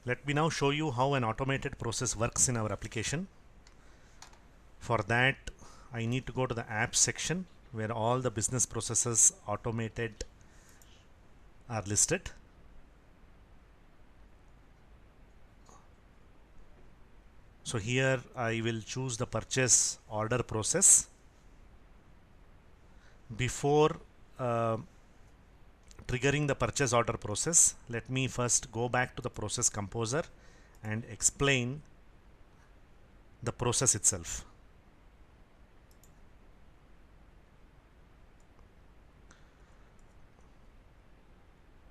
Let me now show you how an automated process works in our application. For that, I need to go to the apps section where all the business processes automated are listed. So here I will choose the purchase order process. Before triggering the purchase order process, let me first go back to the process composer and explain the process itself.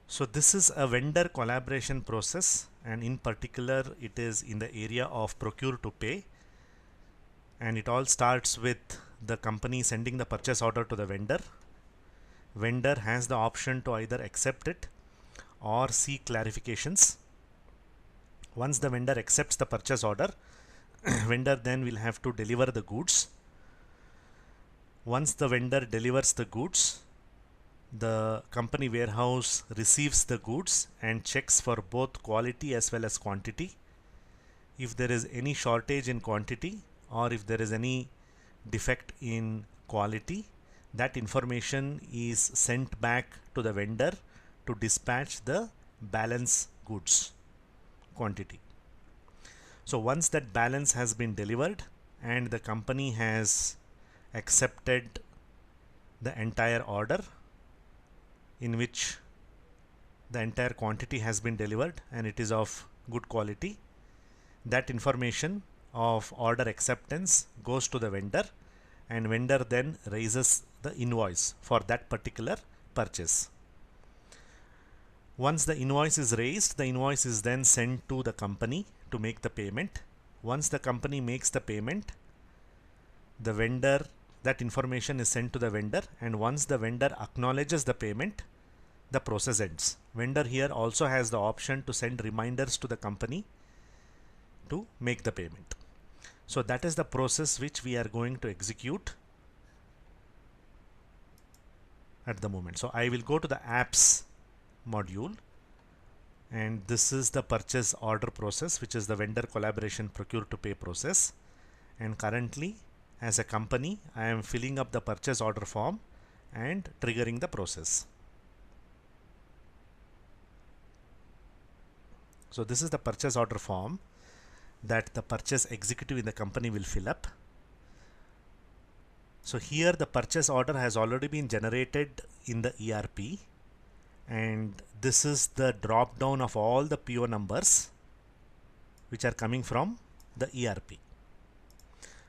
So this is a vendor collaboration process, and in particular it is in the area of procure to pay, and it all starts with the company sending the purchase order to the vendor. Vendor has the option to either accept it or seek clarifications. Once the vendor accepts the purchase order, vendor then will have to deliver the goods. Once the vendor delivers the goods, the company warehouse receives the goods and checks for both quality as well as quantity. If there is any shortage in quantity or if there is any defect in quality, that information is sent back to the vendor to dispatch the balance goods quantity. So once that balance has been delivered and the company has accepted the entire order, in which the entire quantity has been delivered and it is of good quality, that information of order acceptance goes to the vendor, and vendor then raises the invoice for that particular purchase. Once the invoice is raised, the invoice is then sent to the company to make the payment. Once the company makes the payment, the vendor, that information is sent to the vendor, and once the vendor acknowledges the payment, the process ends. Vendor here also has the option to send reminders to the company to make the payment. So that is the process which we are going to execute at the moment. So I will go to the apps module, and this is the purchase order process, which is the vendor collaboration procure to pay process. And currently, as a company, I am filling up the purchase order form and triggering the process. So this is the purchase order form that the purchase executive in the company will fill up. So here the purchase order has already been generated in the ERP, and this is the drop down of all the PO numbers which are coming from the ERP.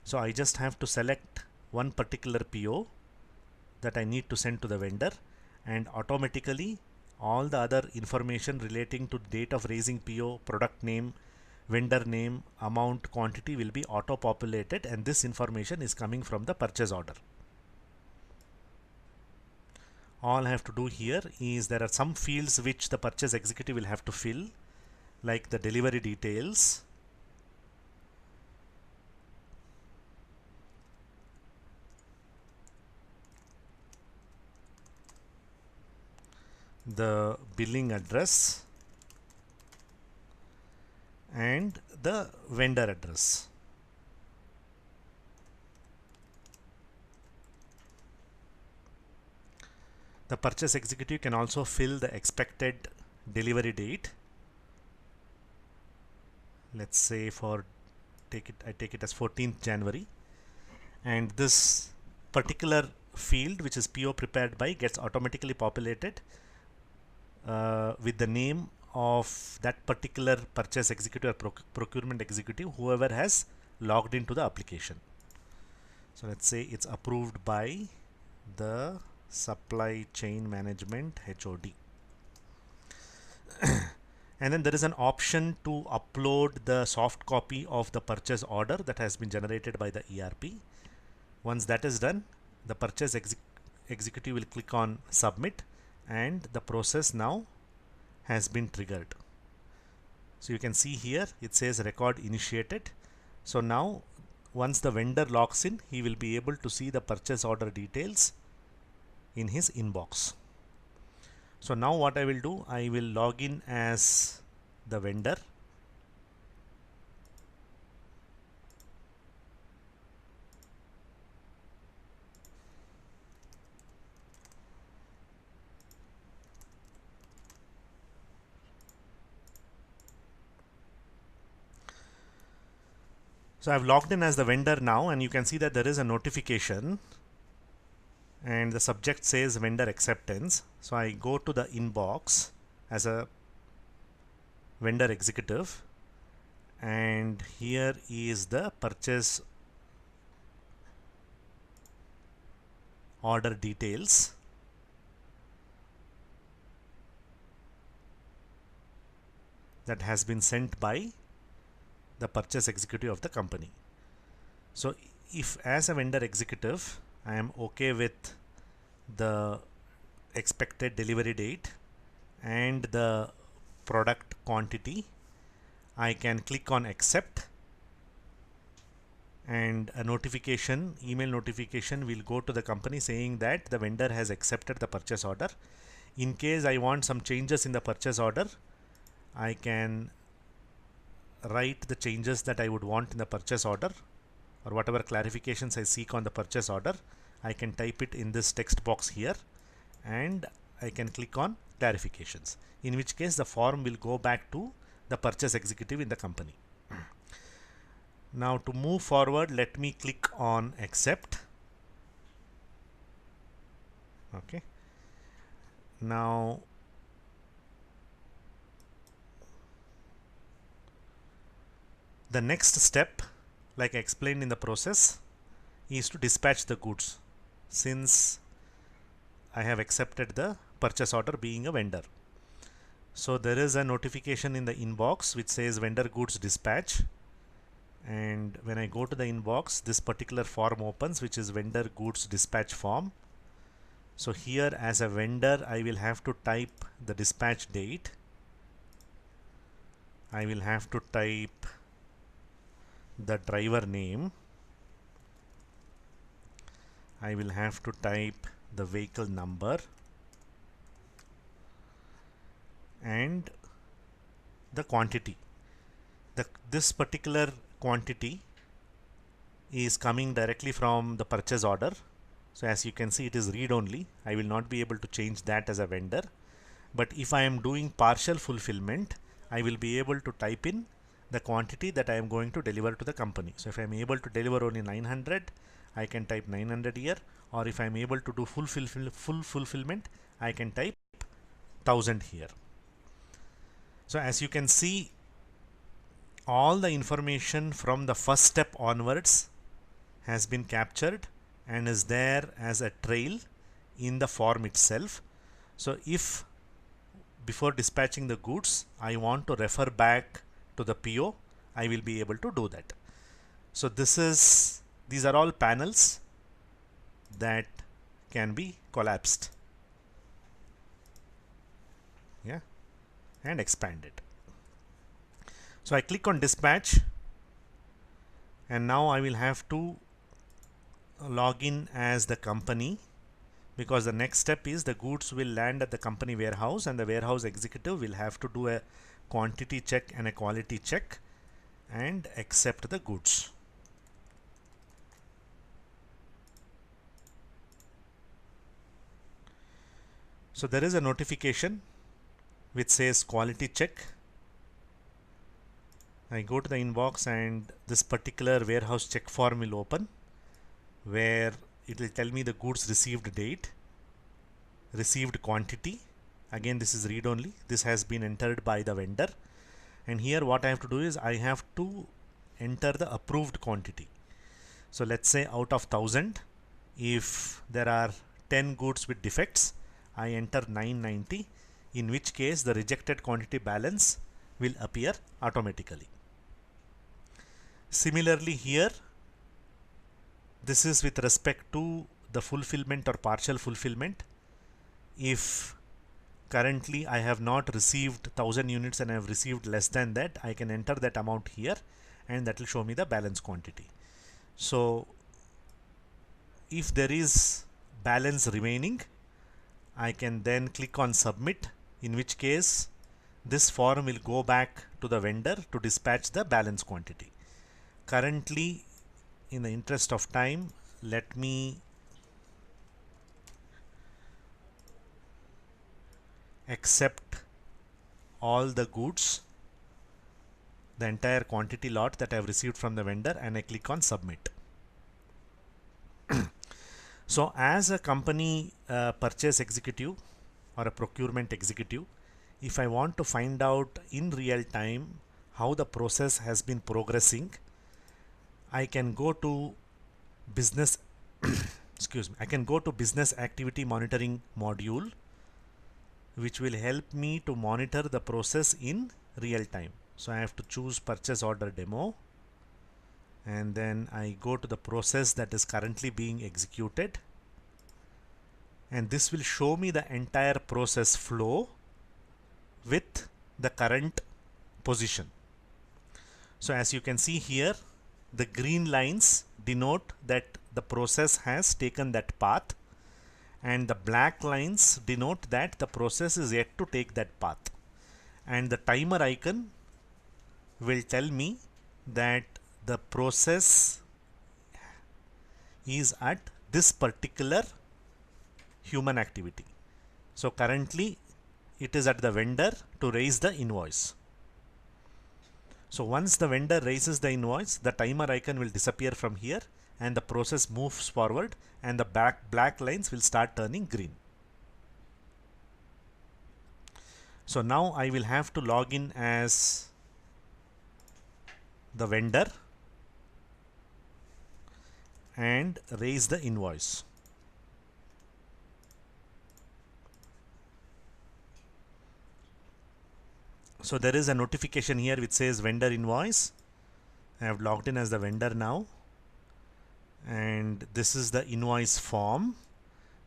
So I just have to select one particular PO that I need to send to the vendor, and automatically all the other information relating to date of raising PO, product name, vendor name, amount, quantity will be auto populated, and this information is coming from the purchase order. All I have to do here is there are some fields which the purchase executive will have to fill, like the delivery details, the billing address, and the vendor address. The purchase executive can also fill the expected delivery date. Let's say I take it as 14th January, and this particular field, which is PO prepared by, gets automatically populated with the name of that particular purchase executive or procurement executive, whoever has logged into the application. So let's say it's approved by the supply chain management HOD. And then there is an option to upload the soft copy of the purchase order that has been generated by the ERP. Once that is done, the purchase executive will click on submit, and the process now has been triggered. So you can see here it says record initiated. So now once the vendor logs in, he will be able to see the purchase order details in his inbox. So now what I will do, I will log in as the vendor So I've logged in as the vendor now, and you can see that there is a notification and the subject says vendor acceptance. So I go to the inbox as a vendor executive, and here is the purchase order details. That has been sent by the purchase executive of the company. So if as a vendor executive I am okay with the expected delivery date and the product quantity, I can click on accept, and a notification, email notification, will go to the company saying that the vendor has accepted the purchase order. In case I want some changes in the purchase order, I can write the changes that I would want in the purchase order, or whatever clarifications I seek on the purchase order. I can type it in this text box here, and I can click on clarifications, in which case the form will go back to the purchase executive in the company. Now to move forward, let me click on accept. Okay. Now the next step, like I explained in the process, is to dispatch the goods, since I have accepted the purchase order being a vendor. So there is a notification in the inbox which says vendor goods dispatch, and when I go to the inbox, this particular form opens, which is vendor goods dispatch form. So here as a vendor, I will have to type the dispatch date. I will have to type the driver name. I will have to type the vehicle number and the quantity. This particular quantity is coming directly from the purchase order. So as you can see, it is read only. I will not be able to change that as a vendor. But if I am doing partial fulfillment, I will be able to type in the quantity that I am going to deliver to the company. So if I am able to deliver only 900, I can type 900 here, or if I am able to do full fulfillment, I can type 1000 here. So as you can see, all the information from the first step onwards has been captured and is there as a trail in the form itself. So if before dispatching the goods I want to refer back to the PO, I will be able to do that. So these are all panels that can be collapsed, yeah, and expanded. So I click on dispatch, and now I will have to log in as the company, because the next step is the goods will land at the company warehouse, and the warehouse executive will have to do a quantity check and a quality check and accept the goods. So there is a notification which says quality check. I go to the inbox, and this particular warehouse check form will open, where it will tell me the goods received date, received quantity. Again, this is read only. This has been entered by the vendor, and here what I have to do is I have to enter the approved quantity. So let's say out of 1000, if there are 10 goods with defects, I enter 990, in which case the rejected quantity balance will appear automatically. Similarly here, this is with respect to the fulfillment or partial fulfillment. If currently I have not received 1000 units and I have received less than that, I can enter that amount here, and that will show me the balance quantity. So if there is balance remaining, I can then click on submit, in which case this form will go back to the vendor to dispatch the balance quantity. Currently, in the interest of time, let me accept all the goods the entire quantity lot that I have received from the vendor, and I click on submit. So as a company purchase executive or a procurement executive, if I want to find out in real time how the process has been progressing, I can go to business excuse me, I can go to business activity monitoring module, which will help me to monitor the process in real time. So I have to choose purchase order demo, and then I go to the process that is currently being executed, and this will show me the entire process flow with the current position. So as you can see here, the green lines denote that the process has taken that path, and the black lines denote that the process is yet to take that path, and the timer icon will tell me that the process is at this particular human activity. So currently it is at the vendor to raise the invoice. So once the vendor raises the invoice, the timer icon will disappear from here, and the process moves forward, and the black lines will start turning green. So now I will have to log in as the vendor and raise the invoice. So there is a notification here which says vendor invoice. I have logged in as the vendor now, and this is the invoice form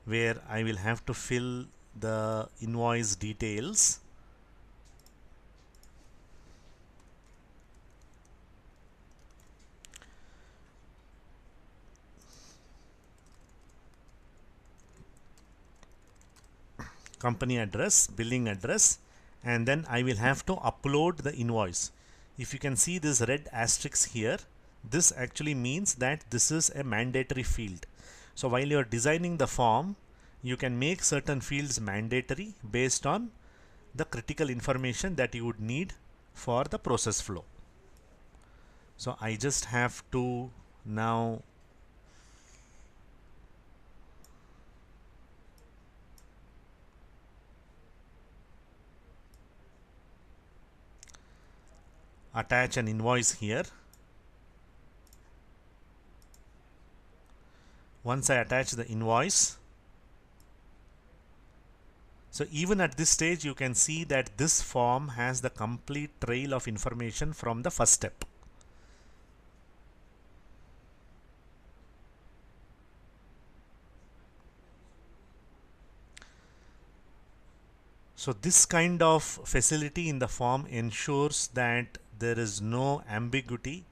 where I will have to fill the invoice details. Company address, billing address, and then I will have to upload the invoice. If you can see this red asterisk here, this actually means that this is a mandatory field. So while you are designing the form, you can make certain fields mandatory based on the critical information that you would need for the process flow. So I just have to now attach an invoice here. Once I attach the invoice, so even at this stage you can see that this form has the complete trail of information from the first step. So this kind of facility in the form ensures that there is no ambiguity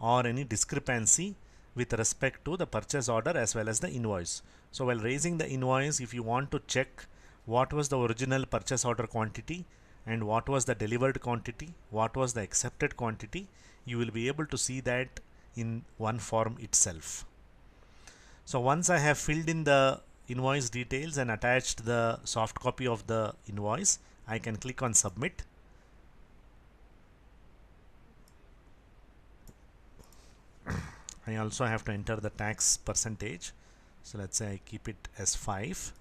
or any discrepancy with respect to the purchase order as well as the invoice. So while raising the invoice, if you want to check what was the original purchase order quantity and what was the delivered quantity, what was the accepted quantity, you will be able to see that in one form itself. So once I have filled in the invoice details and attached the soft copy of the invoice, I can click on submit. I also have to enter the tax percentage. So let's say I keep it as 5,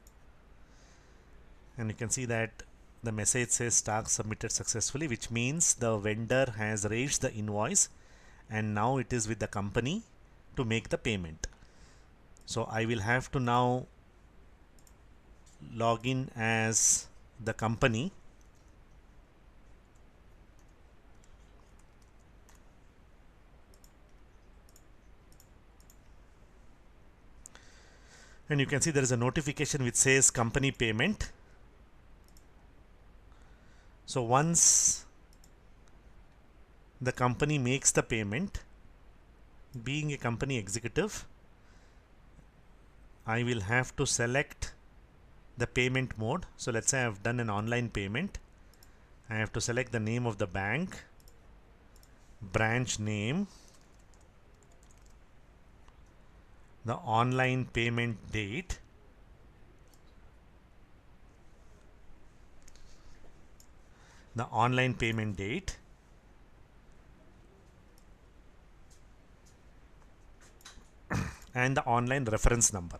and you can see that the message says tax submitted successfully, which means the vendor has raised the invoice and now it is with the company to make the payment. So I will have to now log in as the company, and you can see there is a notification which says company payment. So once the company makes the payment, being a company executive, I will have to select the payment mode. So let's say I have done an online payment. I have to select the name of the bank, branch name, the online payment date, and the online reference number.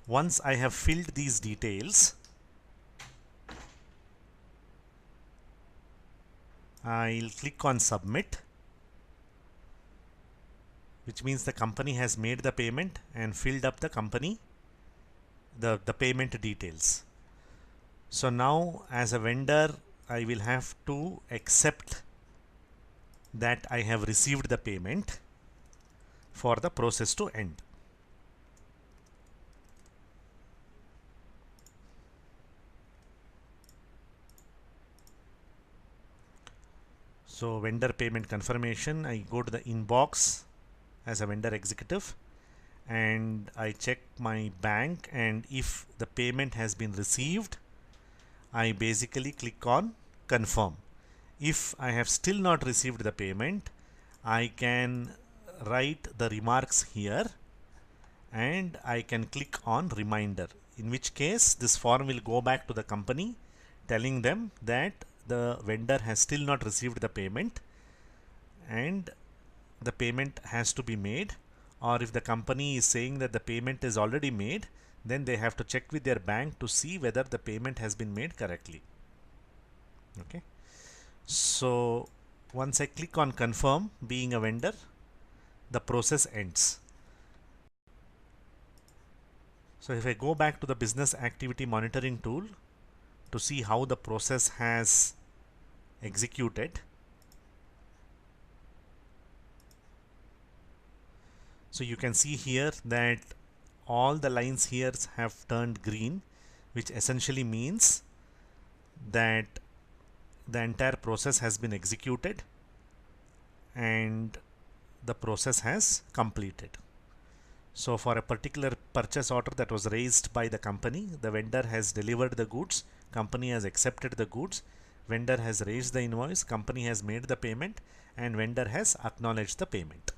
Once I have filled these details, I'll click on submit, which means the company has made the payment and filled up the payment details. So now as a vendor, I will have to accept that I have received the payment for the process to end. So vendor payment confirmation, I go to the inbox as a vendor executive and I check my bank, and if the payment has been received, I basically click on confirm. If I have still not received the payment, I can write the remarks here and I can click on reminder, in which case this form will go back to the company telling them that the vendor has still not received the payment and the payment has to be made. Or if the company is saying that the payment is already made, then they have to check with their bank to see whether the payment has been made correctly. Okay. So once I click on confirm being a vendor, the process ends. So if I go back to the business activity monitoring tool to see how the process has executed, so you can see here that all the lines here have turned green, which essentially means that the entire process has been executed and the process has completed. So for a particular purchase order that was raised by the company, the vendor has delivered the goods, company has accepted the goods, vendor has raised the invoice, company has made the payment, and vendor has acknowledged the payment.